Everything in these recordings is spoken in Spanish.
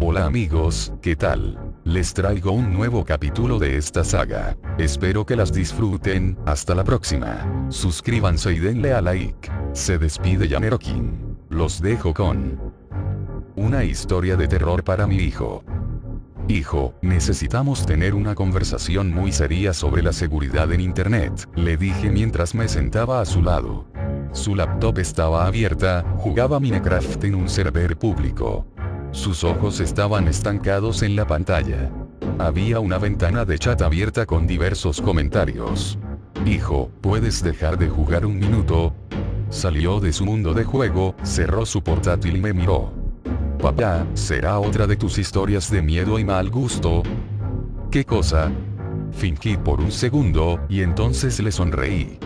Hola amigos, ¿qué tal? Les traigo un nuevo capítulo de esta saga. Espero que las disfruten, hasta la próxima. Suscríbanse y denle a like. Se despide Yanerokin. Los dejo con una historia de terror para mi hijo. Hijo, necesitamos tener una conversación muy seria sobre la seguridad en internet, le dije mientras me sentaba a su lado. Su laptop estaba abierta, jugaba Minecraft en un server público. Sus ojos estaban estancados en la pantalla. Había una ventana de chat abierta con diversos comentarios. Hijo, ¿puedes dejar de jugar un minuto? Salió de su mundo de juego, cerró su portátil y me miró. Papá, ¿será otra de tus historias de miedo y mal gusto? ¿Qué cosa? Fingí por un segundo, y entonces le sonreí.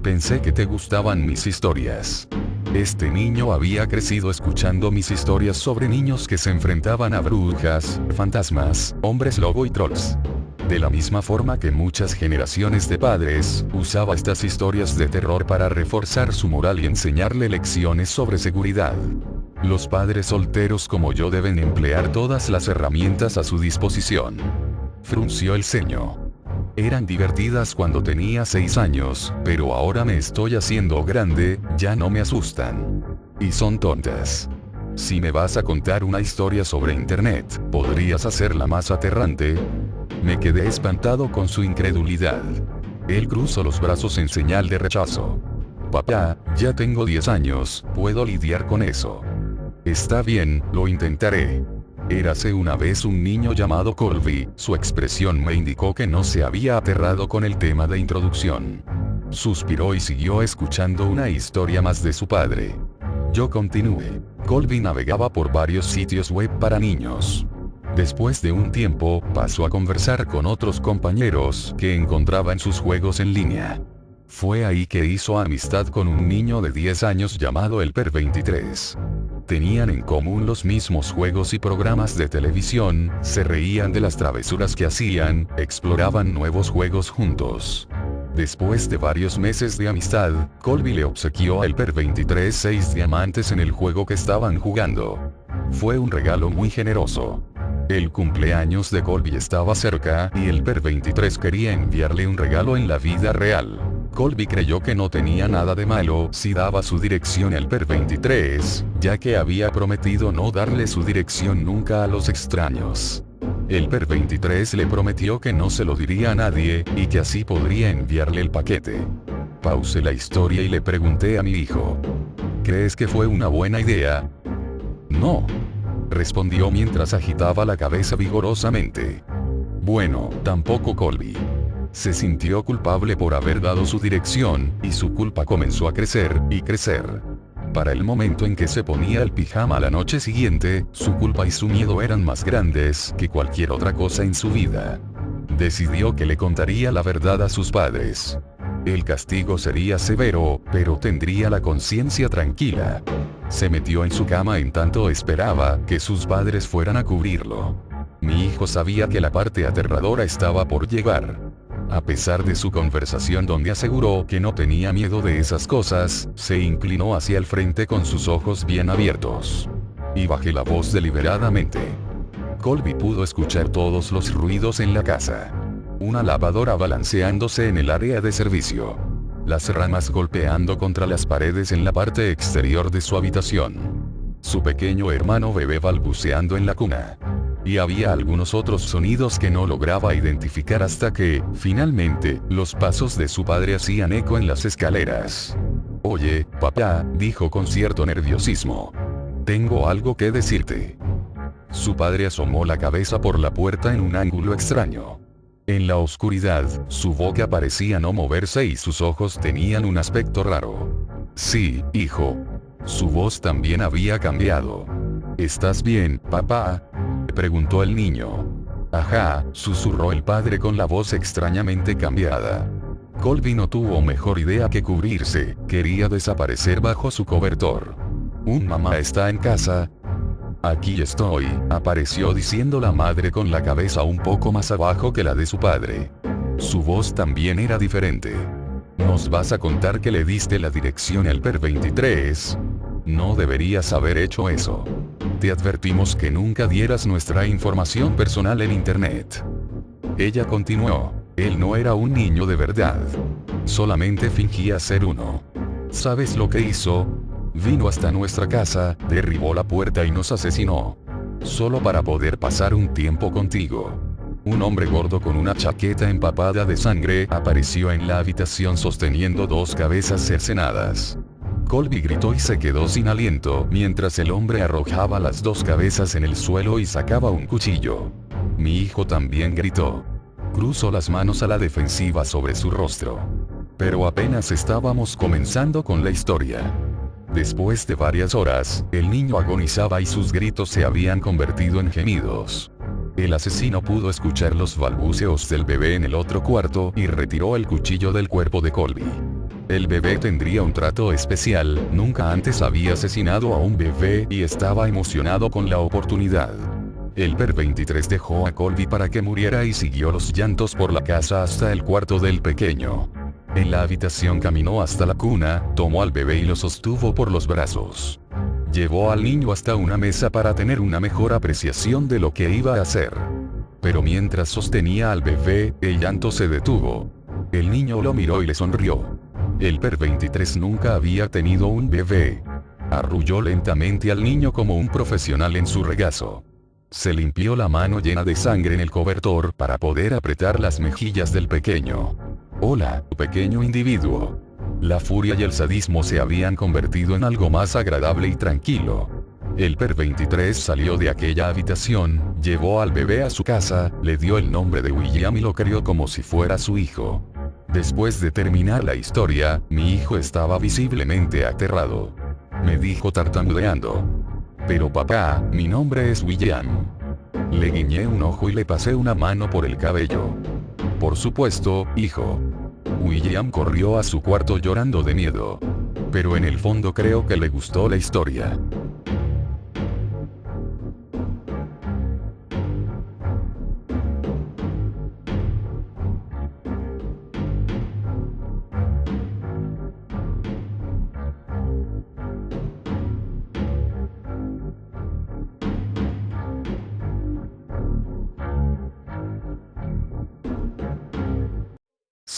Pensé que te gustaban mis historias. Este niño había crecido escuchando mis historias sobre niños que se enfrentaban a brujas, fantasmas, hombres lobo y trolls. De la misma forma que muchas generaciones de padres, usaba estas historias de terror para reforzar su moral y enseñarle lecciones sobre seguridad. Los padres solteros como yo deben emplear todas las herramientas a su disposición. Frunció el ceño. Eran divertidas cuando tenía 6 años, pero ahora me estoy haciendo grande, ya no me asustan. Y son tontas. Si me vas a contar una historia sobre internet, ¿podrías hacerla más aterrante? Me quedé espantado con su incredulidad. Él cruzó los brazos en señal de rechazo. Papá, ya tengo 10 años, puedo lidiar con eso. Está bien, lo intentaré. Érase una vez un niño llamado Colby, su expresión me indicó que no se había aterrado con el tema de introducción. Suspiró y siguió escuchando una historia más de su padre. Yo continué. Colby navegaba por varios sitios web para niños. Después de un tiempo, pasó a conversar con otros compañeros que encontraba en sus juegos en línea. Fue ahí que hizo amistad con un niño de 10 años llamado el Per23. Tenían en común los mismos juegos y programas de televisión, se reían de las travesuras que hacían, exploraban nuevos juegos juntos. Después de varios meses de amistad, Colby le obsequió al Per23 6 diamantes en el juego que estaban jugando. Fue un regalo muy generoso. El cumpleaños de Colby estaba cerca y el Per23 quería enviarle un regalo en la vida real. Colby creyó que no tenía nada de malo si daba su dirección al Per23, ya que había prometido no darle su dirección nunca a los extraños. El Per23 le prometió que no se lo diría a nadie, y que así podría enviarle el paquete. Pausé la historia y le pregunté a mi hijo. ¿Crees que fue una buena idea? No. Respondió mientras agitaba la cabeza vigorosamente. Bueno, tampoco Colby. Se sintió culpable por haber dado su dirección, y su culpa comenzó a crecer, y crecer. Para el momento en que se ponía el pijama la noche siguiente, su culpa y su miedo eran más grandes que cualquier otra cosa en su vida. Decidió que le contaría la verdad a sus padres. El castigo sería severo, pero tendría la conciencia tranquila. Se metió en su cama en tanto esperaba que sus padres fueran a cubrirlo. Mi hijo sabía que la parte aterradora estaba por llegar. A pesar de su conversación donde aseguró que no tenía miedo de esas cosas, se inclinó hacia el frente con sus ojos bien abiertos. Y bajé la voz deliberadamente. Colby pudo escuchar todos los ruidos en la casa. Una lavadora balanceándose en el área de servicio. Las ramas golpeando contra las paredes en la parte exterior de su habitación. Su pequeño hermano bebé balbuceando en la cuna. Y había algunos otros sonidos que no lograba identificar hasta que, finalmente, los pasos de su padre hacían eco en las escaleras. Oye, papá, dijo con cierto nerviosismo. Tengo algo que decirte. Su padre asomó la cabeza por la puerta en un ángulo extraño. En la oscuridad, su boca parecía no moverse y sus ojos tenían un aspecto raro. Sí, hijo. Su voz también había cambiado. ¿Estás bien, papá? Preguntó el niño. Ajá, susurró el padre con la voz extrañamente cambiada. Colby no tuvo mejor idea que cubrirse, quería desaparecer bajo su cobertor. ¿Mamá está en casa? Aquí estoy, apareció diciendo la madre con la cabeza un poco más abajo que la de su padre. Su voz también era diferente. ¿Nos vas a contar que le diste la dirección al Per23? No deberías haber hecho eso. te advertimos que nunca dieras nuestra información personal en internet. Ella continuó. Él no era un niño de verdad. Solamente fingía ser uno. ¿Sabes lo que hizo? Vino hasta nuestra casa, derribó la puerta y nos asesinó. Solo para poder pasar un tiempo contigo. Un hombre gordo con una chaqueta empapada de sangre apareció en la habitación sosteniendo dos cabezas cercenadas. Colby gritó y se quedó sin aliento mientras el hombre arrojaba las dos cabezas en el suelo y sacaba un cuchillo. Mi hijo también gritó. Cruzó las manos a la defensiva sobre su rostro. Pero apenas estábamos comenzando con la historia. Después de varias horas, el niño agonizaba y sus gritos se habían convertido en gemidos. El asesino pudo escuchar los balbuceos del bebé en el otro cuarto y retiró el cuchillo del cuerpo de Colby. El bebé tendría un trato especial, nunca antes había asesinado a un bebé y estaba emocionado con la oportunidad. El PER-23 dejó a Colby para que muriera y siguió los llantos por la casa hasta el cuarto del pequeño. En la habitación caminó hasta la cuna, tomó al bebé y lo sostuvo por los brazos. Llevó al niño hasta una mesa para tener una mejor apreciación de lo que iba a hacer. Pero mientras sostenía al bebé, el llanto se detuvo. El niño lo miró y le sonrió. El PER-23 nunca había tenido un bebé. Arrulló lentamente al niño como un profesional en su regazo. Se limpió la mano llena de sangre en el cobertor para poder apretar las mejillas del pequeño. Hola, pequeño individuo. La furia y el sadismo se habían convertido en algo más agradable y tranquilo. El PER-23 salió de aquella habitación, llevó al bebé a su casa, le dio el nombre de William y lo crió como si fuera su hijo. Después de terminar la historia, mi hijo estaba visiblemente aterrado. Me dijo tartamudeando. Pero papá, mi nombre es William. Le guiñé un ojo y le pasé una mano por el cabello. Por supuesto, hijo. William corrió a su cuarto llorando de miedo. Pero en el fondo creo que le gustó la historia.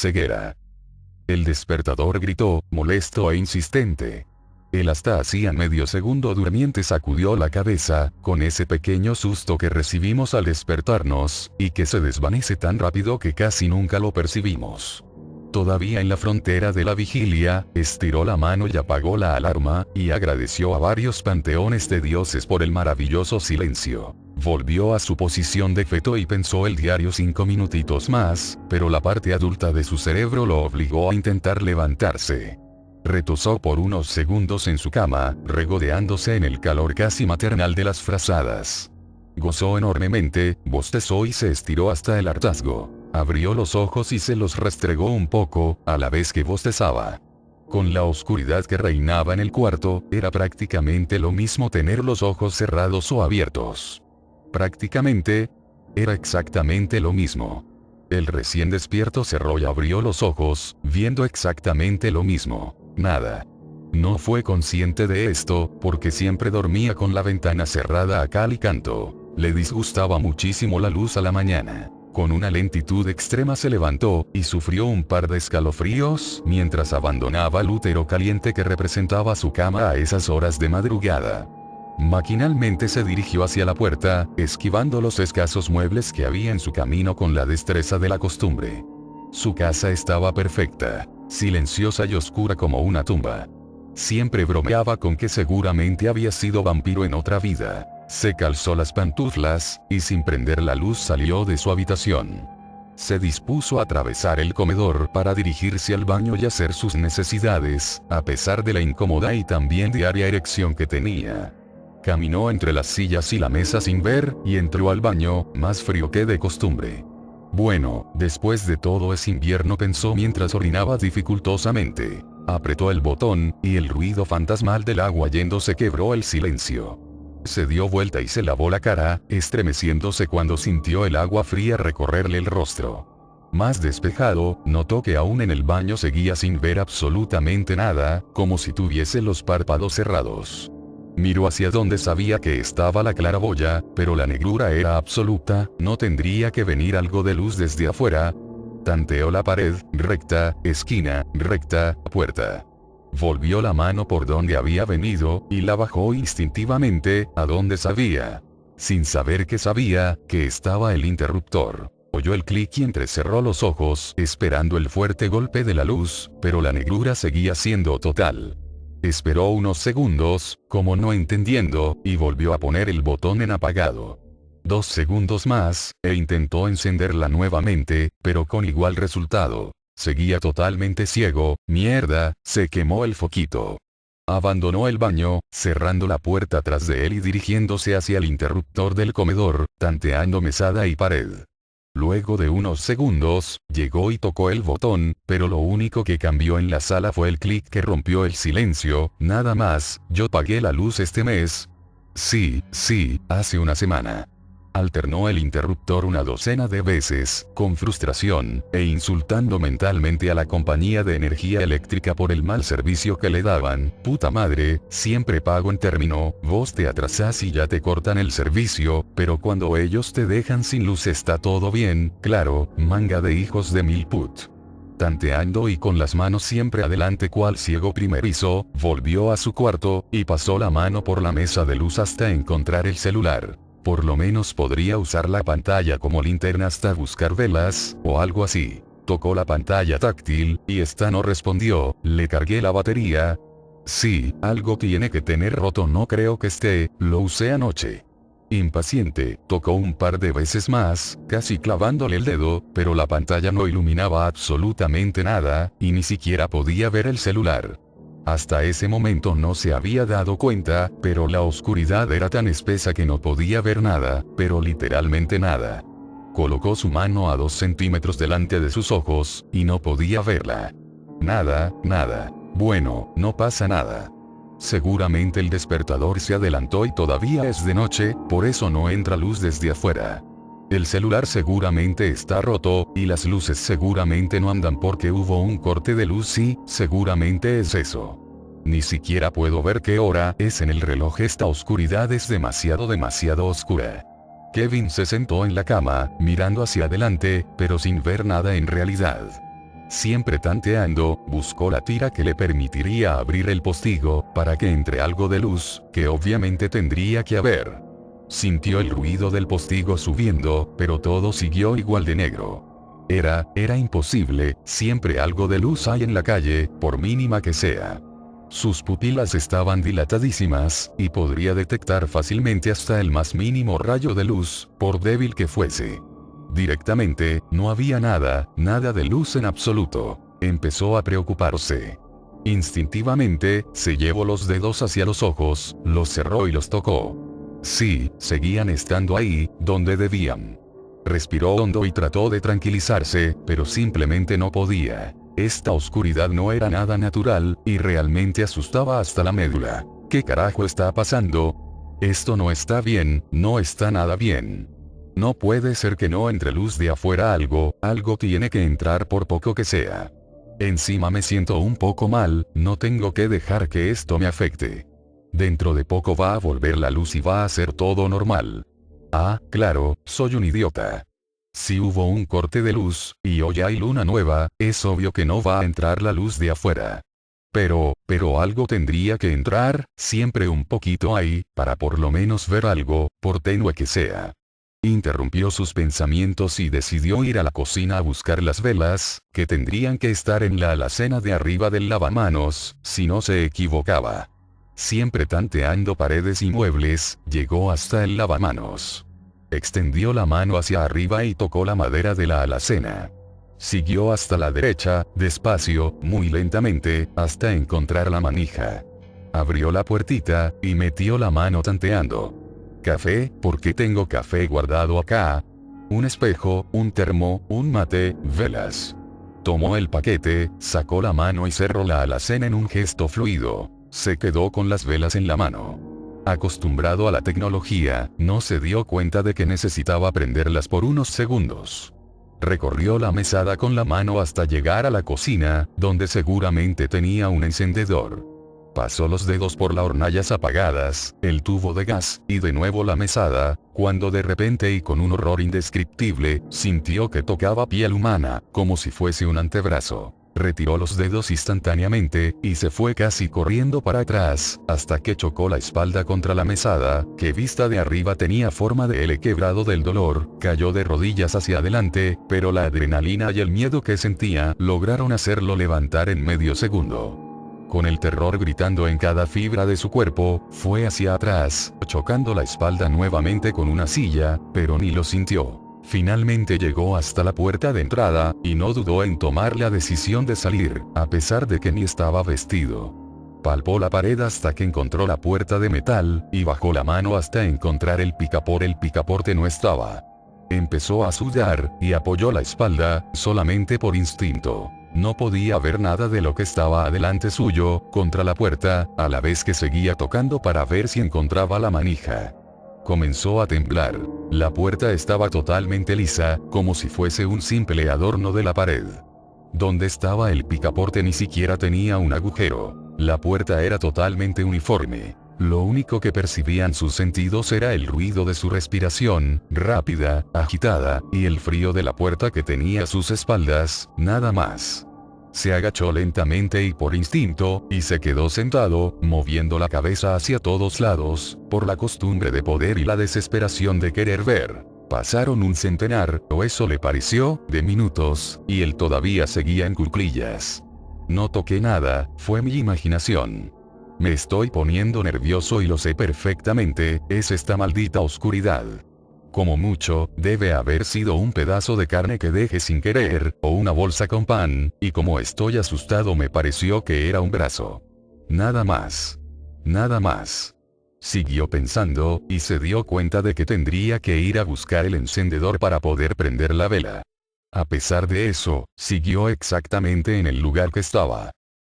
Ceguera. El despertador gritó, molesto e insistente. Él hasta hacía medio segundo durmiente sacudió la cabeza, con ese pequeño susto que recibimos al despertarnos, y que se desvanece tan rápido que casi nunca lo percibimos. Todavía en la frontera de la vigilia, estiró la mano y apagó la alarma, y agradeció a varios panteones de dioses por el maravilloso silencio. Volvió a su posición de feto y pensó el diario 5 minutitos más, pero la parte adulta de su cerebro lo obligó a intentar levantarse. Retosó por unos segundos en su cama, regodeándose en el calor casi maternal de las frazadas. Gozó enormemente, bostezó y se estiró hasta el hartazgo. Abrió los ojos y se los restregó un poco, a la vez que bostezaba. Con la oscuridad que reinaba en el cuarto, era prácticamente lo mismo tener los ojos cerrados o abiertos. Prácticamente, era exactamente lo mismo. El recién despierto cerró y abrió los ojos, viendo exactamente lo mismo. Nada. No fue consciente de esto, porque siempre dormía con la ventana cerrada a cal y canto. Le disgustaba muchísimo la luz a la mañana. Con una lentitud extrema se levantó, y sufrió un par de escalofríos, mientras abandonaba el útero caliente que representaba su cama a esas horas de madrugada. Maquinalmente se dirigió hacia la puerta, esquivando los escasos muebles que había en su camino con la destreza de la costumbre. Su casa estaba perfecta, silenciosa y oscura como una tumba. Siempre bromeaba con que seguramente había sido vampiro en otra vida. Se calzó las pantuflas, y sin prender la luz salió de su habitación. Se dispuso a atravesar el comedor para dirigirse al baño y hacer sus necesidades, a pesar de la incómoda y también diaria erección que tenía. Caminó entre las sillas y la mesa sin ver, y entró al baño, más frío que de costumbre. Bueno, después de todo es invierno, pensó mientras orinaba dificultosamente. Apretó el botón, y el ruido fantasmal del agua yéndose quebró el silencio. Se dio vuelta y se lavó la cara, estremeciéndose cuando sintió el agua fría recorrerle el rostro. Más despejado, notó que aún en el baño seguía sin ver absolutamente nada, como si tuviese los párpados cerrados. Miró hacia donde sabía que estaba la claraboya, pero la negrura era absoluta, ¿no tendría que venir algo de luz desde afuera? Tanteó la pared, recta, esquina, recta, puerta. Volvió la mano por donde había venido, y la bajó instintivamente, a donde sabía. Sin saber que sabía, que estaba el interruptor. Oyó el clic y entrecerró los ojos, esperando el fuerte golpe de la luz, pero la negrura seguía siendo total. Esperó unos segundos, como no entendiendo, y volvió a poner el botón en apagado. 2 segundos más, e intentó encenderla nuevamente, pero con igual resultado. Seguía totalmente ciego. Mierda, se quemó el foquito. Abandonó el baño, cerrando la puerta tras de él y dirigiéndose hacia el interruptor del comedor, tanteando mesada y pared. Luego de unos segundos, llegó y tocó el botón, pero lo único que cambió en la sala fue el clic que rompió el silencio, nada más. Yo pagué la luz este mes. Sí, hace una semana. Alternó el interruptor una docena de veces, con frustración, e insultando mentalmente a la compañía de energía eléctrica por el mal servicio que le daban. Puta madre, siempre pago en término, vos te atrasás y ya te cortan el servicio, pero cuando ellos te dejan sin luz está todo bien, claro, manga de hijos de mil put. Tanteando y con las manos siempre adelante cual ciego primerizo, volvió a su cuarto, y pasó la mano por la mesa de luz hasta encontrar el celular. Por lo menos podría usar la pantalla como linterna hasta buscar velas, o algo así. Tocó la pantalla táctil, y esta no respondió. Le cargué la batería. Sí, algo tiene que tener roto, no creo que esté, lo usé anoche. Impaciente, tocó un par de veces más, casi clavándole el dedo, pero la pantalla no iluminaba absolutamente nada, y ni siquiera podía ver el celular. Hasta ese momento no se había dado cuenta, pero la oscuridad era tan espesa que no podía ver nada, pero literalmente nada. Colocó su mano a 2 centímetros delante de sus ojos, y no podía verla. Nada. Bueno, no pasa nada. Seguramente el despertador se adelantó y todavía es de noche, por eso no entra luz desde afuera. El celular seguramente está roto, y las luces seguramente no andan porque hubo un corte de luz. Sí, seguramente es eso. Ni siquiera puedo ver qué hora es en el reloj, esta oscuridad es demasiado oscura. Kevin se sentó en la cama, mirando hacia adelante, pero sin ver nada en realidad. Siempre tanteando, buscó la tira que le permitiría abrir el postigo, para que entre algo de luz, que obviamente tendría que haber. Sintió el ruido del postigo subiendo, pero todo siguió igual de negro. Era imposible, siempre algo de luz hay en la calle, por mínima que sea. Sus pupilas estaban dilatadísimas, y podría detectar fácilmente hasta el más mínimo rayo de luz, por débil que fuese. Directamente, no había nada de luz en absoluto. Empezó a preocuparse. Instintivamente, se llevó los dedos hacia los ojos, los cerró y los tocó. Sí, seguían estando ahí, donde debían. Respiró hondo y trató de tranquilizarse, pero simplemente no podía. Esta oscuridad no era nada natural, y realmente asustaba hasta la médula. ¿Qué carajo está pasando? Esto no está bien, no está nada bien. No puede ser que no entre luz de afuera, algo tiene que entrar por poco que sea. Encima me siento un poco mal, no tengo que dejar que esto me afecte. Dentro de poco va a volver la luz y va a ser todo normal. Ah, claro, soy un idiota. Si hubo un corte de luz, y hoy hay luna nueva, es obvio que no va a entrar la luz de afuera. Pero algo tendría que entrar, siempre un poquito ahí, para por lo menos ver algo, por tenue que sea. Interrumpió sus pensamientos y decidió ir a la cocina a buscar las velas, que tendrían que estar en la alacena de arriba del lavamanos, si no se equivocaba. Siempre tanteando paredes y muebles, llegó hasta el lavamanos. Extendió la mano hacia arriba y tocó la madera de la alacena. Siguió hasta la derecha, despacio, muy lentamente, hasta encontrar la manija. Abrió la puertita, y metió la mano tanteando. ¿Café? ¿Por qué tengo café guardado acá? Un espejo, un termo, un mate, velas. Tomó el paquete, sacó la mano y cerró la alacena en un gesto fluido. Se quedó con las velas en la mano. Acostumbrado a la tecnología, no se dio cuenta de que necesitaba prenderlas por unos segundos. Recorrió la mesada con la mano hasta llegar a la cocina, donde seguramente tenía un encendedor. Pasó los dedos por las hornallas apagadas, el tubo de gas, y de nuevo la mesada, cuando de repente y con un horror indescriptible, sintió que tocaba piel humana, como si fuese un antebrazo. Retiró los dedos instantáneamente, y se fue casi corriendo para atrás, hasta que chocó la espalda contra la mesada, que vista de arriba tenía forma de L quebrado del dolor, cayó de rodillas hacia adelante, pero la adrenalina y el miedo que sentía, lograron hacerlo levantar en medio segundo. Con el terror gritando en cada fibra de su cuerpo, fue hacia atrás, chocando la espalda nuevamente con una silla, pero ni lo sintió. Finalmente llegó hasta la puerta de entrada, y no dudó en tomar la decisión de salir, a pesar de que ni estaba vestido. Palpó la pared hasta que encontró la puerta de metal, y bajó la mano hasta encontrar el picaporte. El picaporte no estaba. Empezó a sudar, y apoyó la espalda, solamente por instinto. No podía ver nada de lo que estaba adelante suyo, contra la puerta, a la vez que seguía tocando para ver si encontraba la manija. Comenzó a temblar. La puerta estaba totalmente lisa, como si fuese un simple adorno de la pared. Donde estaba el picaporte ni siquiera tenía un agujero. La puerta era totalmente uniforme. Lo único que percibían sus sentidos era el ruido de su respiración, rápida, agitada, y el frío de la puerta que tenía a sus espaldas, nada más. Se agachó lentamente y por instinto, y se quedó sentado, moviendo la cabeza hacia todos lados, por la costumbre de poder y la desesperación de querer ver. Pasaron un centenar, o eso le pareció, de minutos, y él todavía seguía en cuclillas. No toqué nada, fue mi imaginación. Me estoy poniendo nervioso y lo sé perfectamente, es esta maldita oscuridad. Como mucho, debe haber sido un pedazo de carne que dejé sin querer, o una bolsa con pan, y como estoy asustado me pareció que era un brazo. Nada más. Nada más. Siguió pensando, y se dio cuenta de que tendría que ir a buscar el encendedor para poder prender la vela. A pesar de eso, siguió exactamente en el lugar que estaba.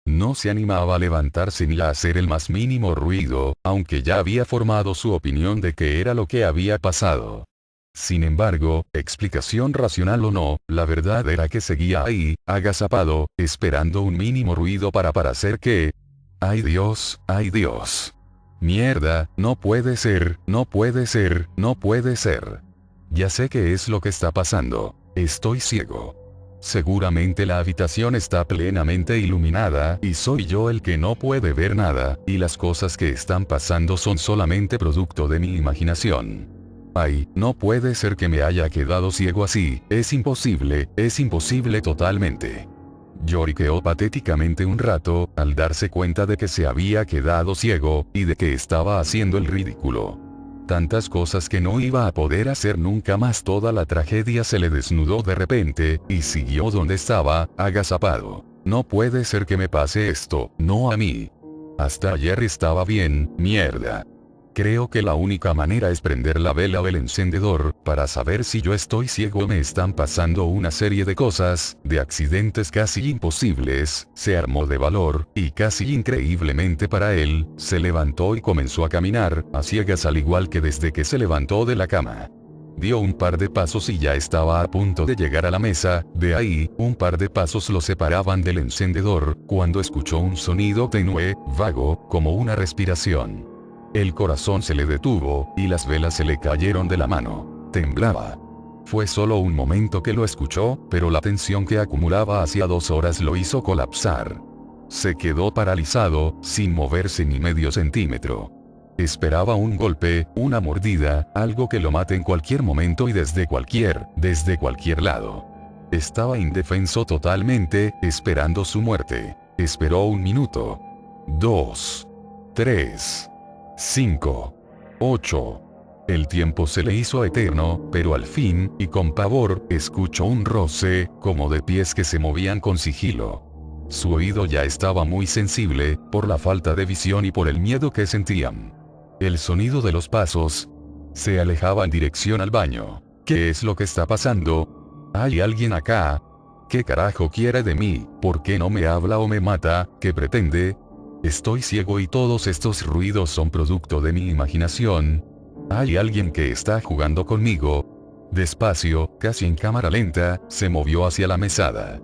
No se animaba a levantarse ni a hacer el más mínimo ruido, aunque ya había formado su opinión de qué era lo que había pasado. Sin embargo, explicación racional o no, la verdad era que seguía ahí, agazapado, esperando un mínimo ruido para hacer que... ¡Ay Dios, ay Dios! Mierda, no puede ser, no puede ser, no puede ser. Ya sé qué es lo que está pasando. Estoy ciego. Seguramente la habitación está plenamente iluminada, y soy yo el que no puede ver nada, y las cosas que están pasando son solamente producto de mi imaginación. Ay, no puede ser que me haya quedado ciego así, es imposible totalmente. Lloriqueó patéticamente un rato, al darse cuenta de que se había quedado ciego, y de que estaba haciendo el ridículo. Tantas cosas que no iba a poder hacer nunca más. Toda la tragedia se le desnudó de repente, y siguió donde estaba, agazapado. No puede ser que me pase esto, no a mí. Hasta ayer estaba bien, mierda. Creo que la única manera es prender la vela o el encendedor, para saber si yo estoy ciego. Me están pasando una serie de cosas, de accidentes casi imposibles. Se armó de valor, y casi increíblemente para él, se levantó y comenzó a caminar, a ciegas al igual que desde que se levantó de la cama. Dio un par de pasos y ya estaba a punto de llegar a la mesa, de ahí, un par de pasos lo separaban del encendedor, cuando escuchó un sonido tenue, vago, como una respiración. El corazón se le detuvo, y las velas se le cayeron de la mano. Temblaba. Fue solo un momento que lo escuchó, pero la tensión que acumulaba hacía 2 horas lo hizo colapsar. Se quedó paralizado, sin moverse ni medio centímetro. Esperaba un golpe, una mordida, algo que lo mate en cualquier momento y desde cualquier lado. Estaba indefenso totalmente, esperando su muerte. Esperó 1 minuto. 2. 3. 5. 8. El tiempo se le hizo eterno, pero al fin, y con pavor, escuchó un roce, como de pies que se movían con sigilo. Su oído ya estaba muy sensible, por la falta de visión y por el miedo que sentían. El sonido de los pasos se alejaba en dirección al baño. ¿Qué es lo que está pasando? ¿Hay alguien acá? ¿Qué carajo quiere de mí? ¿Por qué no me habla o me mata? ¿Qué pretende? Estoy ciego y todos estos ruidos son producto de mi imaginación. Hay alguien que está jugando conmigo. Despacio, casi en cámara lenta, se movió hacia la mesada.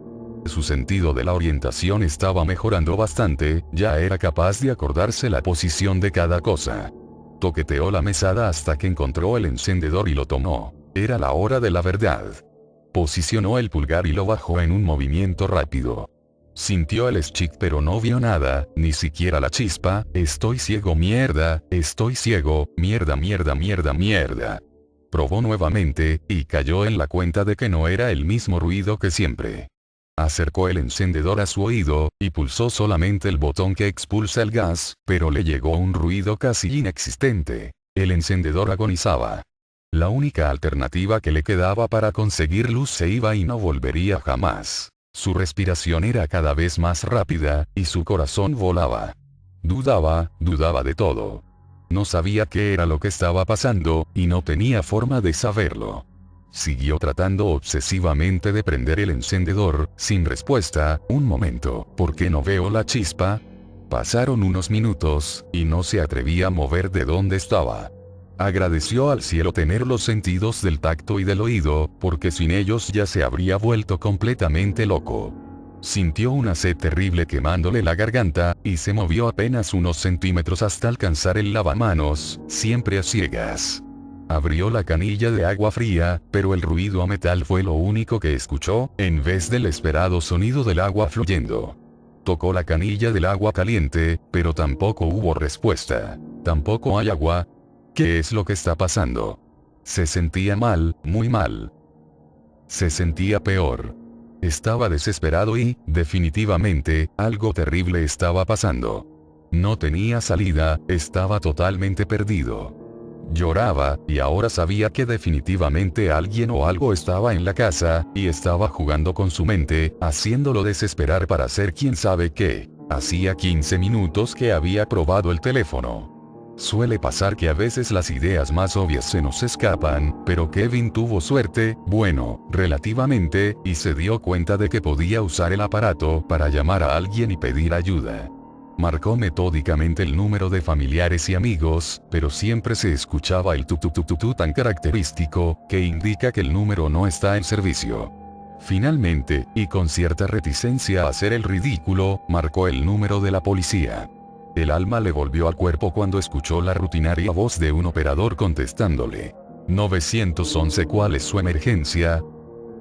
Su sentido de la orientación estaba mejorando bastante, ya era capaz de acordarse la posición de cada cosa. Toqueteó la mesada hasta que encontró el encendedor y lo tomó. Era la hora de la verdad. Posicionó el pulgar y lo bajó en un movimiento rápido. Sintió el stick pero no vio nada, ni siquiera la chispa. Estoy ciego, mierda, estoy ciego, mierda, mierda, mierda, mierda. Probó nuevamente, y cayó en la cuenta de que no era el mismo ruido que siempre. Acercó el encendedor a su oído, y pulsó solamente el botón que expulsa el gas, pero le llegó un ruido casi inexistente. El encendedor agonizaba. La única alternativa que le quedaba para conseguir luz se iba y no volvería jamás. Su respiración era cada vez más rápida, y su corazón volaba. Dudaba de todo. No sabía qué era lo que estaba pasando, y no tenía forma de saberlo. Siguió tratando obsesivamente de prender el encendedor, sin respuesta. Un momento, ¿por qué no veo la chispa? Pasaron unos minutos, y no se atrevía a mover de donde estaba. Agradeció al cielo tener los sentidos del tacto y del oído, porque sin ellos ya se habría vuelto completamente loco. Sintió una sed terrible quemándole la garganta, y se movió apenas unos centímetros hasta alcanzar el lavamanos, siempre a ciegas. Abrió la canilla de agua fría, pero el ruido a metal fue lo único que escuchó, en vez del esperado sonido del agua fluyendo. Tocó la canilla del agua caliente, pero tampoco hubo respuesta. Tampoco hay agua. ¿Qué es lo que está pasando? Se sentía mal, muy mal. Se sentía peor. Estaba desesperado y, definitivamente, algo terrible estaba pasando. No tenía salida, estaba totalmente perdido. Lloraba, y ahora sabía que definitivamente alguien o algo estaba en la casa, y estaba jugando con su mente, haciéndolo desesperar para hacer quién sabe qué. Hacía 15 minutos que había probado el teléfono. Suele pasar que a veces las ideas más obvias se nos escapan, pero Kevin tuvo suerte, bueno, relativamente, y se dio cuenta de que podía usar el aparato para llamar a alguien y pedir ayuda. Marcó metódicamente el número de familiares y amigos, pero siempre se escuchaba el tu tan característico, que indica que el número no está en servicio. Finalmente, y con cierta reticencia a hacer el ridículo, marcó el número de la policía. El alma le volvió al cuerpo cuando escuchó la rutinaria voz de un operador contestándole. 911, ¿cuál es su emergencia?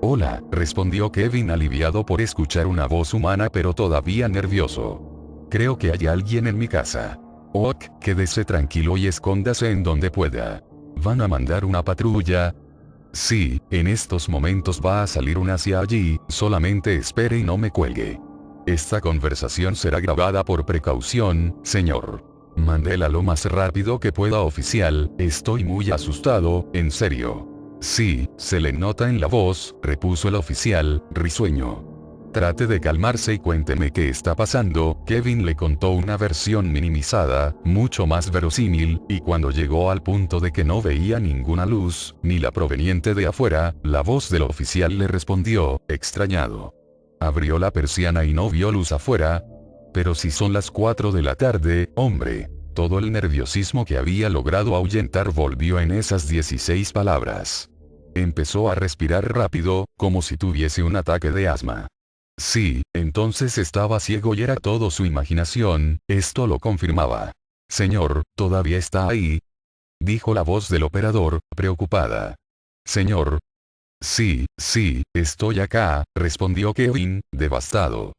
Hola, respondió Kevin aliviado por escuchar una voz humana pero todavía nervioso. Creo que hay alguien en mi casa. Ok, quédese tranquilo y escóndase en donde pueda. ¿Van a mandar una patrulla? Sí, en estos momentos va a salir una hacia allí, solamente espere y no me cuelgue. Esta conversación será grabada por precaución, señor. Mándela lo más rápido que pueda, oficial, estoy muy asustado, en serio. Sí, se le nota en la voz, repuso el oficial, risueño. Trate de calmarse y cuénteme qué está pasando. Kevin le contó una versión minimizada, mucho más verosímil, y cuando llegó al punto de que no veía ninguna luz, ni la proveniente de afuera, la voz del oficial le respondió, extrañado. Abrió la persiana y no vio luz afuera. Pero si son las 4 de la tarde, hombre. Todo el nerviosismo que había logrado ahuyentar volvió en esas 16 palabras. Empezó a respirar rápido, como si tuviese un ataque de asma. Sí, entonces estaba ciego y era todo su imaginación, esto lo confirmaba. Señor, ¿todavía está ahí? Dijo la voz del operador, preocupada. Señor. Sí, estoy acá, respondió Kevin, devastado.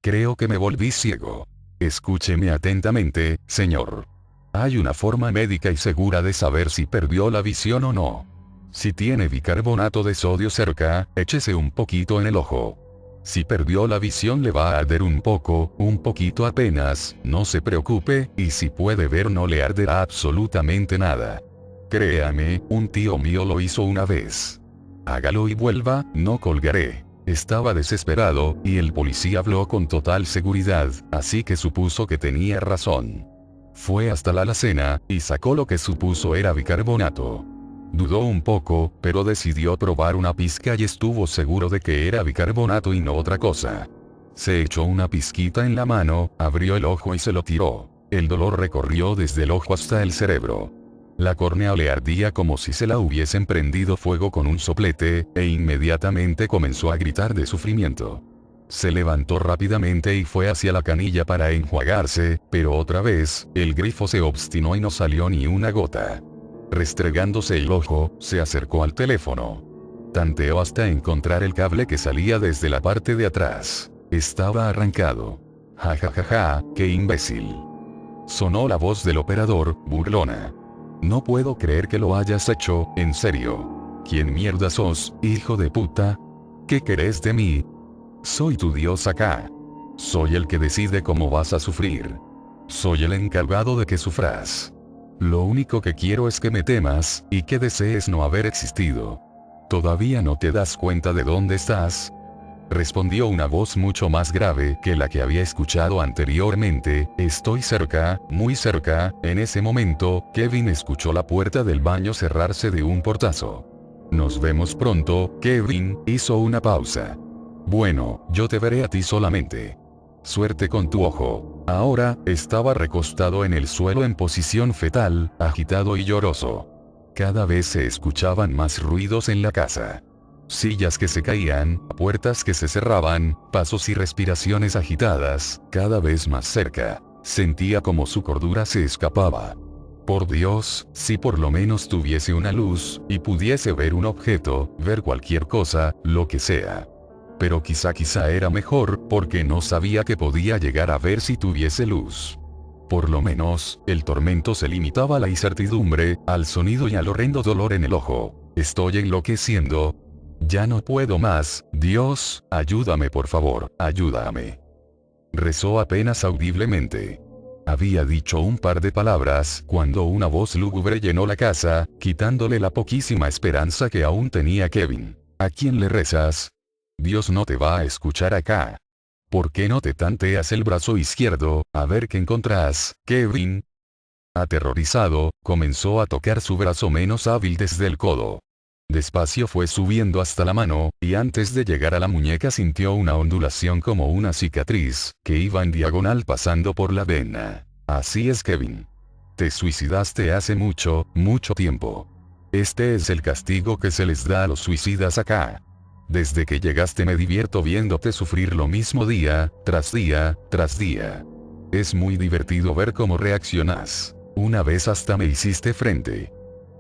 Creo que me volví ciego. Escúcheme atentamente, señor. Hay una forma médica y segura de saber si perdió la visión o no. Si tiene bicarbonato de sodio cerca, échese un poquito en el ojo. Si perdió la visión le va a arder un poquito apenas, no se preocupe, y si puede ver no le arderá absolutamente nada. Créame, un tío mío lo hizo una vez. Hágalo y vuelva, no colgaré. Estaba desesperado, y el policía habló con total seguridad, así que supuso que tenía razón. Fue hasta la alacena, y sacó lo que supuso era bicarbonato. Dudó un poco, pero decidió probar una pizca y estuvo seguro de que era bicarbonato y no otra cosa. Se echó una pizquita en la mano, abrió el ojo y se lo tiró. El dolor recorrió desde el ojo hasta el cerebro. La córnea le ardía como si se la hubiesen prendido fuego con un soplete, e inmediatamente comenzó a gritar de sufrimiento. Se levantó rápidamente y fue hacia la canilla para enjuagarse, pero otra vez, el grifo se obstinó y no salió ni una gota. Restregándose el ojo, se acercó al teléfono. Tanteó hasta encontrar el cable que salía desde la parte de atrás. Estaba arrancado. Ja ja ja ja, qué imbécil. Sonó la voz del operador, burlona. No puedo creer que lo hayas hecho, en serio. ¿Quién mierda sos, hijo de puta? ¿Qué querés de mí? Soy tu Dios acá. Soy el que decide cómo vas a sufrir. Soy el encargado de que sufras. Lo único que quiero es que me temas, y que desees no haber existido. ¿Todavía no te das cuenta de dónde estás? Respondió una voz mucho más grave que la que había escuchado anteriormente. Estoy cerca, muy cerca. En ese momento, Kevin escuchó la puerta del baño cerrarse de un portazo. Nos vemos pronto, Kevin, hizo una pausa. Bueno, yo te veré a ti solamente. Suerte con tu ojo. Ahora, estaba recostado en el suelo en posición fetal, agitado y lloroso. Cada vez se escuchaban más ruidos en la casa. Sillas que se caían, puertas que se cerraban, pasos y respiraciones agitadas, cada vez más cerca. Sentía como su cordura se escapaba. Por Dios, si por lo menos tuviese una luz, y pudiese ver un objeto, ver cualquier cosa, lo que sea. Pero quizá era mejor, porque no sabía que podía llegar a ver si tuviese luz. Por lo menos, el tormento se limitaba a la incertidumbre, al sonido y al horrendo dolor en el ojo. Estoy enloqueciendo. Ya no puedo más, Dios, ayúdame por favor, ayúdame. Rezó apenas audiblemente. Había dicho un par de palabras cuando una voz lúgubre llenó la casa, quitándole la poquísima esperanza que aún tenía Kevin. ¿A quién le rezas? Dios no te va a escuchar acá. ¿Por qué no te tanteas el brazo izquierdo, a ver qué encontrás, Kevin? Aterrorizado, comenzó a tocar su brazo menos hábil desde el codo. Despacio fue subiendo hasta la mano, y antes de llegar a la muñeca sintió una ondulación como una cicatriz, que iba en diagonal pasando por la vena. Así es, Kevin. Te suicidaste hace mucho, mucho tiempo. Este es el castigo que se les da a los suicidas acá. Desde que llegaste me divierto viéndote sufrir lo mismo día, tras día, tras día. Es muy divertido ver cómo reaccionas. Una vez hasta me hiciste frente.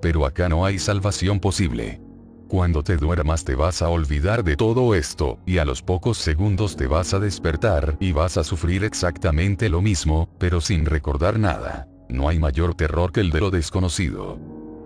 Pero acá no hay salvación posible. Cuando te duermas te vas a olvidar de todo esto, y a los pocos segundos te vas a despertar y vas a sufrir exactamente lo mismo, pero sin recordar nada. No hay mayor terror que el de lo desconocido.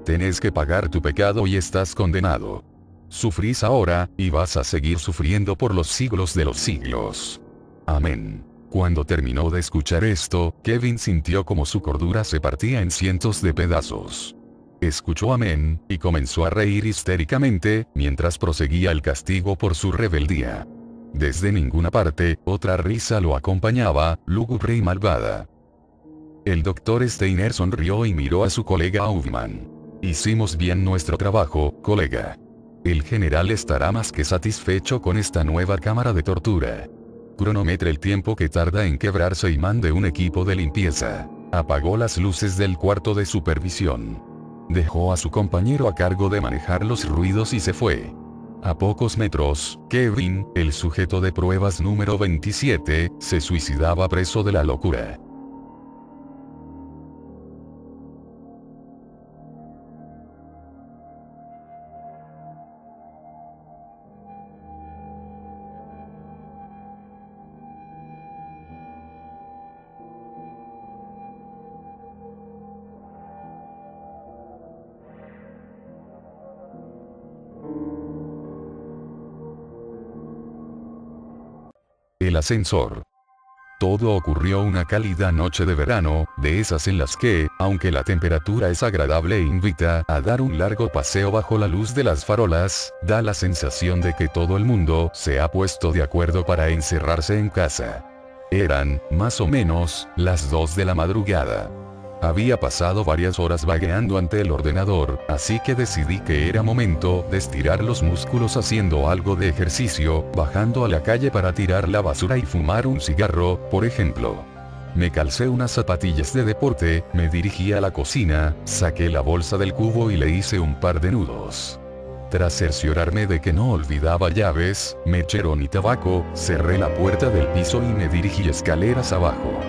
Tenés que pagar tu pecado y estás condenado. Sufrís ahora, y vas a seguir sufriendo por los siglos de los siglos. Amén. Cuando terminó de escuchar esto, Kevin sintió como su cordura se partía en cientos de pedazos. Escuchó amén, y comenzó a reír histéricamente, mientras proseguía el castigo por su rebeldía. Desde ninguna parte, otra risa lo acompañaba, lúgubre y malvada. El Dr. Steiner sonrió y miró a su colega Hoffman. Hicimos bien nuestro trabajo, colega. El general estará más que satisfecho con esta nueva cámara de tortura. Cronometre el tiempo que tarda en quebrarse y mande un equipo de limpieza. Apagó las luces del cuarto de supervisión. Dejó a su compañero a cargo de manejar los ruidos y se fue. A pocos metros, Kevin, el sujeto de pruebas número 27, se suicidaba preso de la locura. El ascensor. Todo ocurrió una cálida noche de verano, de esas en las que, aunque la temperatura es agradable e invita a dar un largo paseo bajo la luz de las farolas, da la sensación de que todo el mundo se ha puesto de acuerdo para encerrarse en casa. Eran, más o menos, las 2 de la madrugada. Había pasado varias horas vagueando ante el ordenador, así que decidí que era momento de estirar los músculos haciendo algo de ejercicio, bajando a la calle para tirar la basura y fumar un cigarro, por ejemplo. Me calcé unas zapatillas de deporte, me dirigí a la cocina, saqué la bolsa del cubo y le hice un par de nudos. Tras cerciorarme de que no olvidaba llaves, mechero ni tabaco, cerré la puerta del piso y me dirigí escaleras abajo.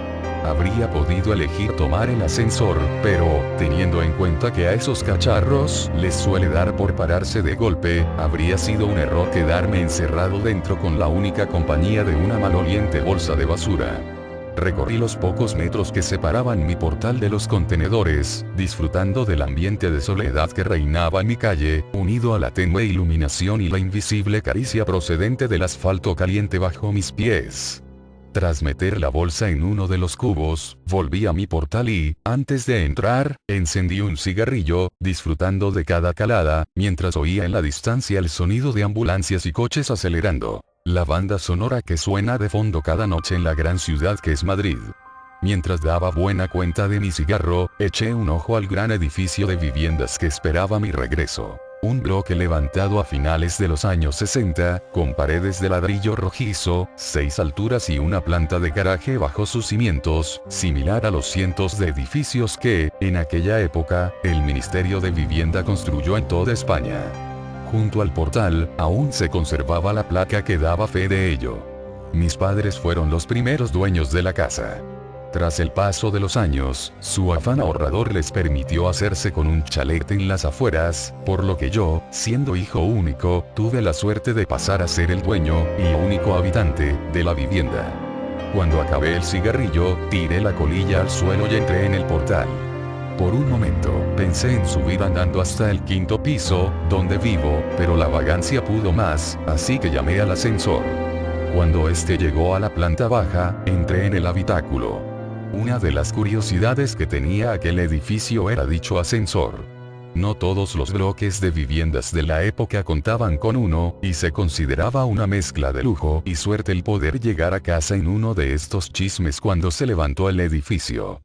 Habría podido elegir tomar el ascensor, pero, teniendo en cuenta que a esos cacharros les suele dar por pararse de golpe, habría sido un error quedarme encerrado dentro con la única compañía de una maloliente bolsa de basura. Recorrí los pocos metros que separaban mi portal de los contenedores, disfrutando del ambiente de soledad que reinaba en mi calle, unido a la tenue iluminación y la invisible caricia procedente del asfalto caliente bajo mis pies. Tras meter la bolsa en uno de los cubos, volví a mi portal y, antes de entrar, encendí un cigarrillo, disfrutando de cada calada, mientras oía en la distancia el sonido de ambulancias y coches acelerando. La banda sonora que suena de fondo cada noche en la gran ciudad que es Madrid. Mientras daba buena cuenta de mi cigarro, eché un ojo al gran edificio de viviendas que esperaba mi regreso. Un bloque levantado a finales de los años 60, con paredes de ladrillo rojizo, 6 alturas y una planta de garaje bajo sus cimientos, similar a los cientos de edificios que, en aquella época, el Ministerio de Vivienda construyó en toda España. Junto al portal, aún se conservaba la placa que daba fe de ello. Mis padres fueron los primeros dueños de la casa. Tras el paso de los años, su afán ahorrador les permitió hacerse con un chalet en las afueras, por lo que yo, siendo hijo único, tuve la suerte de pasar a ser el dueño, y único habitante, de la vivienda. Cuando acabé el cigarrillo, tiré la colilla al suelo y entré en el portal. Por un momento, pensé en subir andando hasta el 5º piso, donde vivo, pero la vagancia pudo más, así que llamé al ascensor. Cuando este llegó a la planta baja, entré en el habitáculo. Una de las curiosidades que tenía aquel edificio era dicho ascensor. No todos los bloques de viviendas de la época contaban con uno, y se consideraba una mezcla de lujo y suerte el poder llegar a casa en uno de estos chismes cuando se levantó el edificio.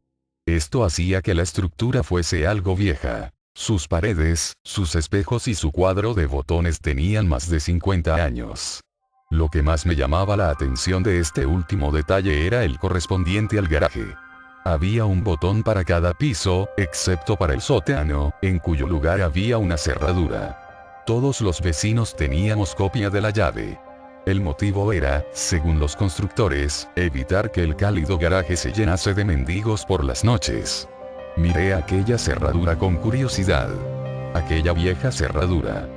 Esto hacía que la estructura fuese algo vieja. Sus paredes, sus espejos y su cuadro de botones tenían más de 50 años. Lo que más me llamaba la atención de este último detalle era el correspondiente al garaje. Había un botón para cada piso, excepto para el sótano, en cuyo lugar había una cerradura. Todos los vecinos teníamos copia de la llave. El motivo era, según los constructores, evitar que el cálido garaje se llenase de mendigos por las noches. Miré aquella cerradura con curiosidad. Aquella vieja cerradura.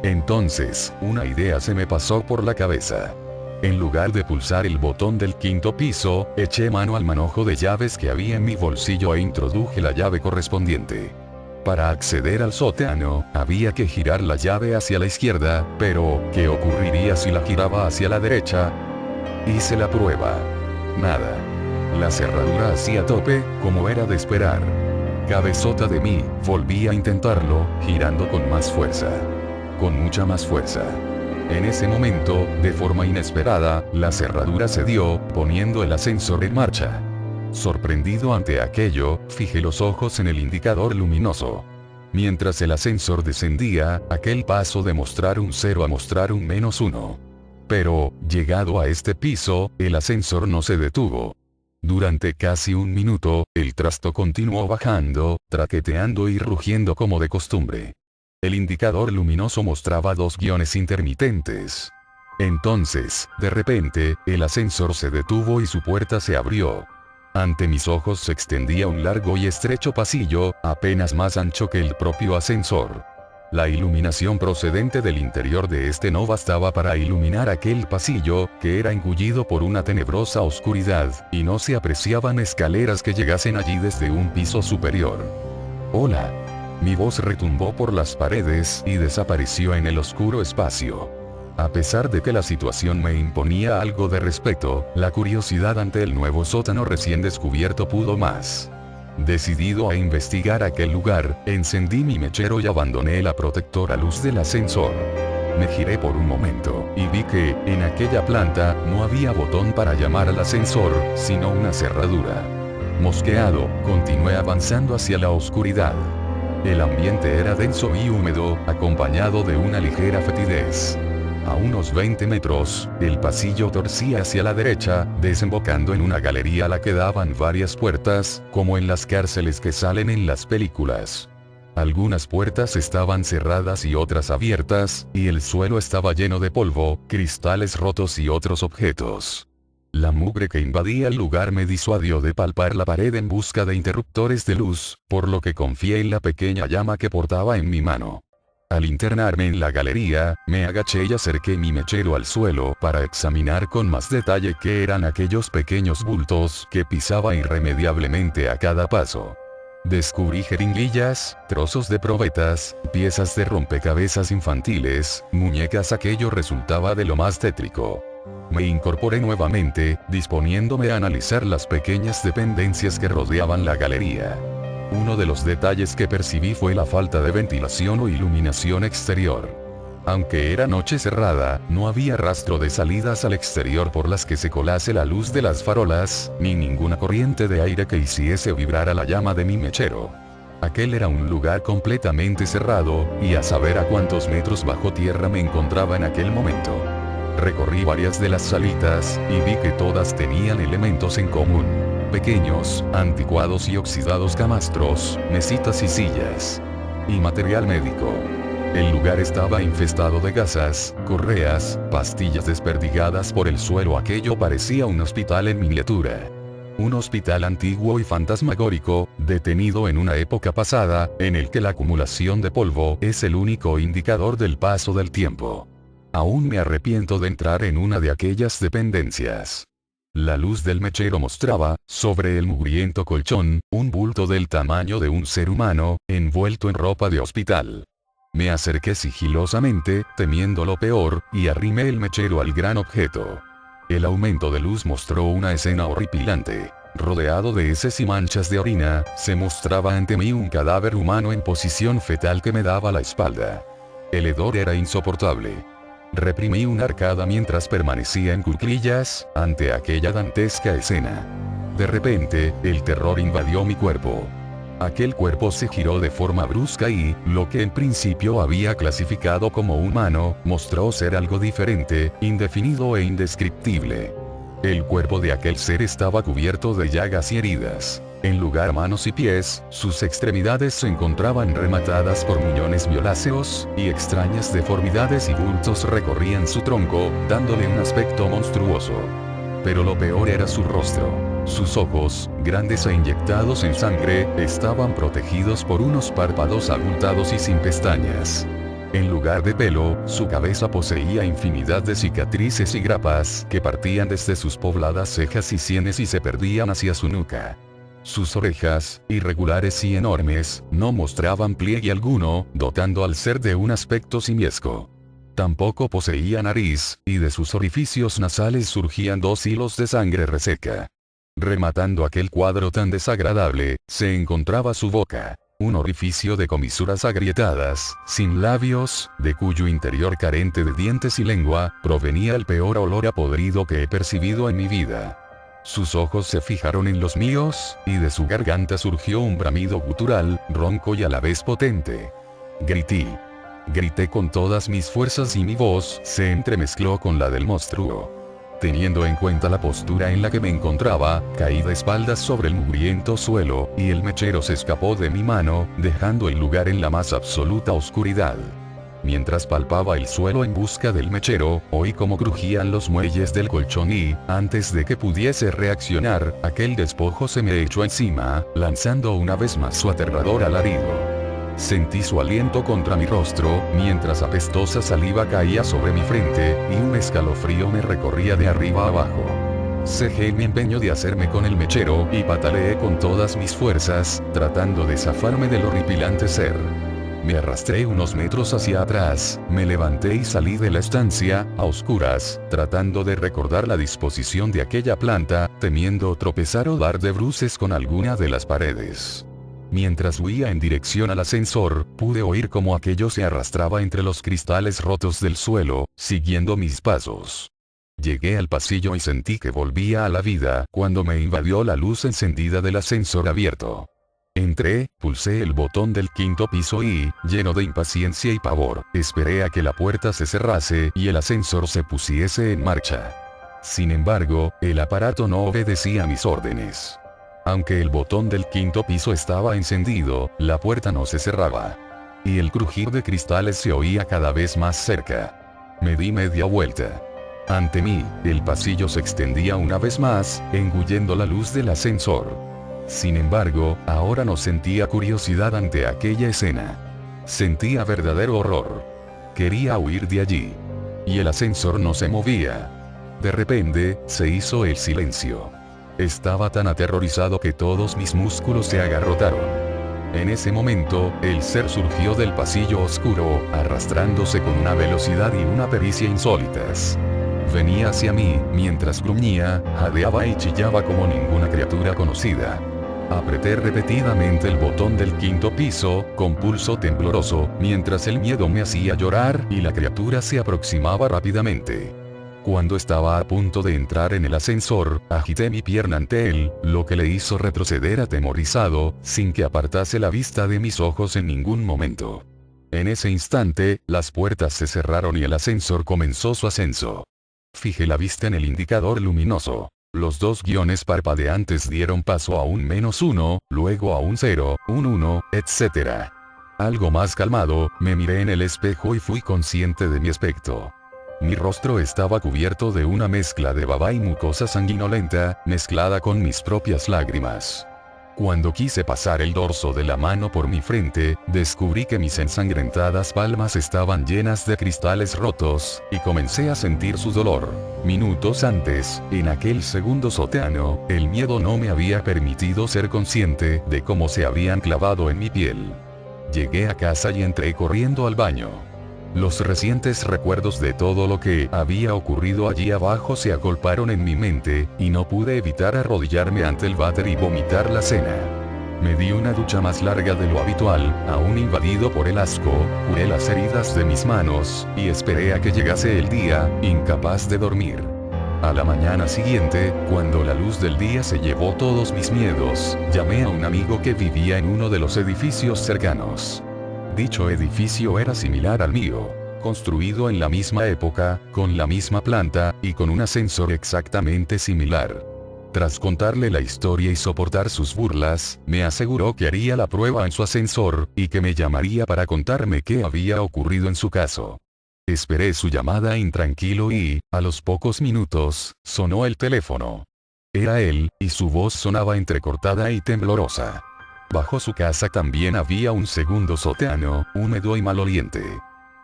Entonces, una idea se me pasó por la cabeza. En lugar de pulsar el botón del 5º piso, eché mano al manojo de llaves que había en mi bolsillo e introduje la llave correspondiente. Para acceder al sótano, había que girar la llave hacia la izquierda, pero, ¿qué ocurriría si la giraba hacia la derecha? Hice la prueba. Nada. La cerradura hacía tope, como era de esperar. Cabezota de mí, volví a intentarlo, girando con más fuerza. Con mucha más fuerza. En ese momento, de forma inesperada, la cerradura cedió, poniendo el ascensor en marcha. Sorprendido ante aquello, fijé los ojos en el indicador luminoso. Mientras el ascensor descendía, aquel paso de mostrar un 0 a mostrar un -1. Pero, llegado a este piso, el ascensor no se detuvo. Durante casi un minuto, el trasto continuó bajando, traqueteando y rugiendo como de costumbre. El indicador luminoso mostraba 2 guiones intermitentes. Entonces, de repente, el ascensor se detuvo y su puerta se abrió. Ante mis ojos se extendía un largo y estrecho pasillo, apenas más ancho que el propio ascensor. La iluminación procedente del interior de este no bastaba para iluminar aquel pasillo, que era engullido por una tenebrosa oscuridad, y no se apreciaban escaleras que llegasen allí desde un piso superior. «Hola». Mi voz retumbó por las paredes y desapareció en el oscuro espacio. A pesar de que la situación me imponía algo de respeto, la curiosidad ante el nuevo sótano recién descubierto pudo más. Decidido a investigar aquel lugar, encendí mi mechero y abandoné la protectora luz del ascensor. Me giré por un momento, y vi que, en aquella planta, no había botón para llamar al ascensor, sino una cerradura. Mosqueado, continué avanzando hacia la oscuridad. El ambiente era denso y húmedo, acompañado de una ligera fetidez. A unos 20 metros, el pasillo torcía hacia la derecha, desembocando en una galería a la que daban varias puertas, como en las cárceles que salen en las películas. Algunas puertas estaban cerradas y otras abiertas, y el suelo estaba lleno de polvo, cristales rotos y otros objetos. La mugre que invadía el lugar me disuadió de palpar la pared en busca de interruptores de luz, por lo que confié en la pequeña llama que portaba en mi mano. Al internarme en la galería, me agaché y acerqué mi mechero al suelo para examinar con más detalle qué eran aquellos pequeños bultos que pisaba irremediablemente a cada paso. Descubrí jeringuillas, trozos de probetas, piezas de rompecabezas infantiles, muñecas. Aquello resultaba de lo más tétrico. Me incorporé nuevamente, disponiéndome a analizar las pequeñas dependencias que rodeaban la galería. Uno de los detalles que percibí fue la falta de ventilación o iluminación exterior. Aunque era noche cerrada, no había rastro de salidas al exterior por las que se colase la luz de las farolas, ni ninguna corriente de aire que hiciese vibrar a la llama de mi mechero. Aquel era un lugar completamente cerrado, y a saber a cuántos metros bajo tierra me encontraba en aquel momento. Recorrí varias de las salitas, y vi que todas tenían elementos en común. Pequeños, anticuados y oxidados camastros, mesitas y sillas. Y material médico. El lugar estaba infestado de gasas, correas, pastillas desperdigadas por el suelo. Aquello parecía un hospital en miniatura. Un hospital antiguo y fantasmagórico, detenido en una época pasada, en el que la acumulación de polvo es el único indicador del paso del tiempo. Aún me arrepiento de entrar en una de aquellas dependencias. La luz del mechero mostraba, sobre el mugriento colchón, un bulto del tamaño de un ser humano, envuelto en ropa de hospital. Me acerqué sigilosamente, temiendo lo peor, y arrimé el mechero al gran objeto. El aumento de luz mostró una escena horripilante. Rodeado de heces y manchas de orina, se mostraba ante mí un cadáver humano en posición fetal que me daba la espalda. El hedor era insoportable. Reprimí una arcada mientras permanecía en cuclillas, ante aquella dantesca escena. De repente, el terror invadió mi cuerpo. Aquel cuerpo se giró de forma brusca y, lo que en principio había clasificado como humano, mostró ser algo diferente, indefinido e indescriptible. El cuerpo de aquel ser estaba cubierto de llagas y heridas. En lugar de manos y pies, sus extremidades se encontraban rematadas por muñones violáceos, y extrañas deformidades y bultos recorrían su tronco, dándole un aspecto monstruoso. Pero lo peor era su rostro. Sus ojos, grandes e inyectados en sangre, estaban protegidos por unos párpados abultados y sin pestañas. En lugar de pelo, su cabeza poseía infinidad de cicatrices y grapas que partían desde sus pobladas cejas y sienes y se perdían hacia su nuca. Sus orejas, irregulares y enormes, no mostraban pliegue alguno, dotando al ser de un aspecto simiesco. Tampoco poseía nariz, y de sus orificios nasales surgían 2 hilos de sangre reseca. Rematando aquel cuadro tan desagradable, se encontraba su boca. Un orificio de comisuras agrietadas, sin labios, de cuyo interior carente de dientes y lengua, provenía el peor olor a podrido que he percibido en mi vida. Sus ojos se fijaron en los míos, y de su garganta surgió un bramido gutural, ronco y a la vez potente. Grité con todas mis fuerzas y mi voz se entremezcló con la del monstruo. Teniendo en cuenta la postura en la que me encontraba, caí de espaldas sobre el mugriento suelo, y el mechero se escapó de mi mano, dejando el lugar en la más absoluta oscuridad. Mientras palpaba el suelo en busca del mechero, oí cómo crujían los muelles del colchón y, antes de que pudiese reaccionar, aquel despojo se me echó encima, lanzando una vez más su aterrador alarido. Sentí su aliento contra mi rostro, mientras apestosa saliva caía sobre mi frente, y un escalofrío me recorría de arriba a abajo. Cejé mi empeño de hacerme con el mechero, y pataleé con todas mis fuerzas, tratando de zafarme del horripilante ser. Me arrastré unos metros hacia atrás, me levanté y salí de la estancia, a oscuras, tratando de recordar la disposición de aquella planta, temiendo tropezar o dar de bruces con alguna de las paredes. Mientras huía en dirección al ascensor, pude oír cómo aquello se arrastraba entre los cristales rotos del suelo, siguiendo mis pasos. Llegué al pasillo y sentí que volvía a la vida cuando me invadió la luz encendida del ascensor abierto. Entré, pulsé el botón del 5º piso y, lleno de impaciencia y pavor, esperé a que la puerta se cerrase y el ascensor se pusiese en marcha. Sin embargo, el aparato no obedecía mis órdenes. Aunque el botón del quinto piso estaba encendido, la puerta no se cerraba. Y el crujir de cristales se oía cada vez más cerca. Me di media vuelta. Ante mí, el pasillo se extendía una vez más, engullendo la luz del ascensor. Sin embargo, ahora no sentía curiosidad ante aquella escena. Sentía verdadero horror. Quería huir de allí. Y el ascensor no se movía. De repente, se hizo el silencio. Estaba tan aterrorizado que todos mis músculos se agarrotaron. En ese momento, el ser surgió del pasillo oscuro, arrastrándose con una velocidad y una pericia insólitas. Venía hacia mí, mientras gruñía, jadeaba y chillaba como ninguna criatura conocida. Apreté repetidamente el botón del quinto piso, con pulso tembloroso, mientras el miedo me hacía llorar y la criatura se aproximaba rápidamente. Cuando estaba a punto de entrar en el ascensor, agité mi pierna ante él, lo que le hizo retroceder atemorizado, sin que apartase la vista de mis ojos en ningún momento. En ese instante, las puertas se cerraron y el ascensor comenzó su ascenso. Fijé la vista en el indicador luminoso. Los dos guiones parpadeantes dieron paso a un -1, luego a un 0, un 1, etc. Algo más calmado, me miré en el espejo y fui consciente de mi aspecto. Mi rostro estaba cubierto de una mezcla de baba y mucosa sanguinolenta, mezclada con mis propias lágrimas. Cuando quise pasar el dorso de la mano por mi frente, descubrí que mis ensangrentadas palmas estaban llenas de cristales rotos, y comencé a sentir su dolor. Minutos antes, en aquel segundo sótano, el miedo no me había permitido ser consciente de cómo se habían clavado en mi piel. Llegué a casa y entré corriendo al baño. Los recientes recuerdos de todo lo que había ocurrido allí abajo se agolparon en mi mente, y no pude evitar arrodillarme ante el váter y vomitar la cena. Me di una ducha más larga de lo habitual, aún invadido por el asco, curé las heridas de mis manos, y esperé a que llegase el día, incapaz de dormir. A la mañana siguiente, cuando la luz del día se llevó todos mis miedos, llamé a un amigo que vivía en uno de los edificios cercanos. Dicho edificio era similar al mío, construido en la misma época, con la misma planta, y con un ascensor exactamente similar. Tras contarle la historia y soportar sus burlas, me aseguró que haría la prueba en su ascensor, y que me llamaría para contarme qué había ocurrido en su caso. Esperé su llamada intranquilo y, a los pocos minutos, sonó el teléfono. Era él, y su voz sonaba entrecortada y temblorosa. Bajo su casa también había un segundo sótano, húmedo y maloliente.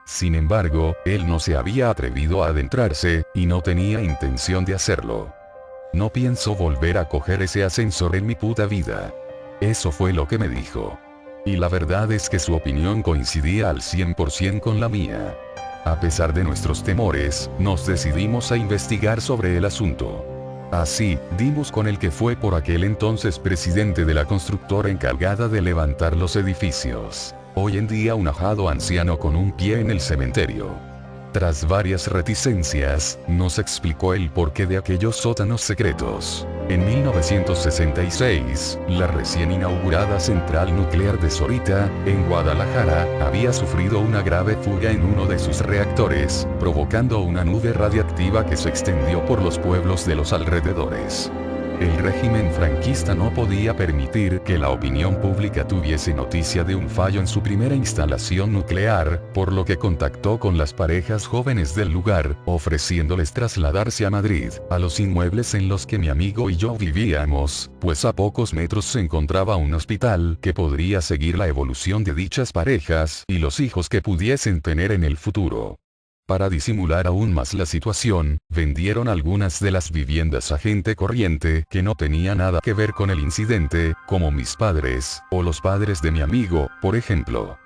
Sin embargo, él no se había atrevido a adentrarse, y no tenía intención de hacerlo. No pienso volver a coger ese ascensor en mi puta vida. Eso fue lo que me dijo. Y la verdad es que su opinión coincidía al 100% con la mía. A pesar de nuestros temores, nos decidimos a investigar sobre el asunto. Así, dimos con el que fue por aquel entonces presidente de la constructora encargada de levantar los edificios. Hoy en día un ajado anciano con un pie en el cementerio. Tras varias reticencias, nos explicó el porqué de aquellos sótanos secretos. En 1966, la recién inaugurada central nuclear de Sorita, en Guadalajara, había sufrido una grave fuga en uno de sus reactores, provocando una nube radiactiva que se extendió por los pueblos de los alrededores. El régimen franquista no podía permitir que la opinión pública tuviese noticia de un fallo en su primera instalación nuclear, por lo que contactó con las parejas jóvenes del lugar, ofreciéndoles trasladarse a Madrid, a los inmuebles en los que mi amigo y yo vivíamos, pues a pocos metros se encontraba un hospital que podría seguir la evolución de dichas parejas y los hijos que pudiesen tener en el futuro. Para disimular aún más la situación, vendieron algunas de las viviendas a gente corriente que no tenía nada que ver con el incidente, como mis padres, o los padres de mi amigo, por ejemplo.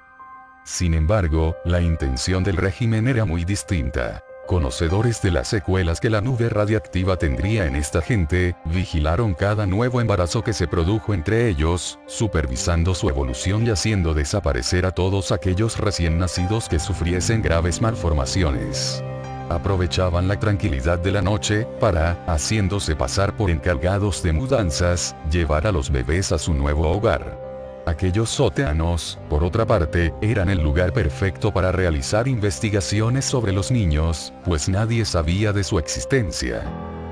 Sin embargo, la intención del régimen era muy distinta. Conocedores de las secuelas que la nube radiactiva tendría en esta gente, vigilaron cada nuevo embarazo que se produjo entre ellos, supervisando su evolución y haciendo desaparecer a todos aquellos recién nacidos que sufriesen graves malformaciones. Aprovechaban la tranquilidad de la noche, para, haciéndose pasar por encargados de mudanzas, llevar a los bebés a su nuevo hogar. Aquellos sótanos, por otra parte, eran el lugar perfecto para realizar investigaciones sobre los niños, pues nadie sabía de su existencia.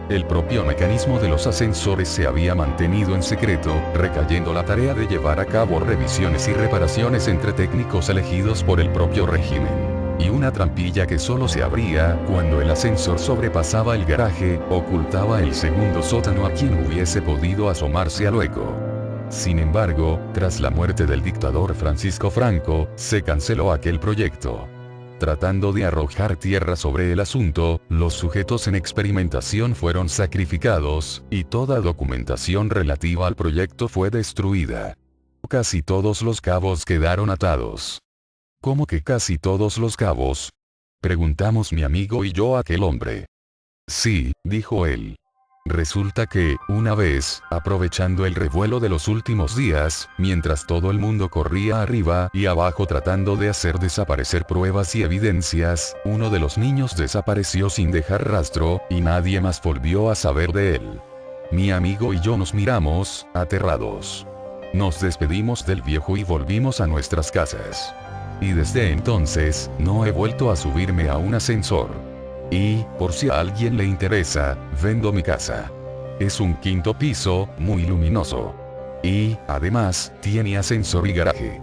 El propio mecanismo de los ascensores se había mantenido en secreto, recayendo la tarea de llevar a cabo revisiones y reparaciones entre técnicos elegidos por el propio régimen. Y una trampilla que solo se abría cuando el ascensor sobrepasaba el garaje, ocultaba el segundo sótano a quien hubiese podido asomarse al hueco. Sin embargo, tras la muerte del dictador Francisco Franco, se canceló aquel proyecto. Tratando de arrojar tierra sobre el asunto, los sujetos en experimentación fueron sacrificados, y toda documentación relativa al proyecto fue destruida. Casi todos los cabos quedaron atados. ¿Cómo que casi todos los cabos? Preguntamos mi amigo y yo a aquel hombre. Sí, dijo él. Resulta que, una vez, aprovechando el revuelo de los últimos días, mientras todo el mundo corría arriba y abajo tratando de hacer desaparecer pruebas y evidencias, uno de los niños desapareció sin dejar rastro, y nadie más volvió a saber de él. Mi amigo y yo nos miramos, aterrados. Nos despedimos del viejo y volvimos a nuestras casas. Y desde entonces, no he vuelto a subirme a un ascensor. Y, por si a alguien le interesa, vendo mi casa. Es un quinto piso, muy luminoso. Y, además, tiene ascensor y garaje.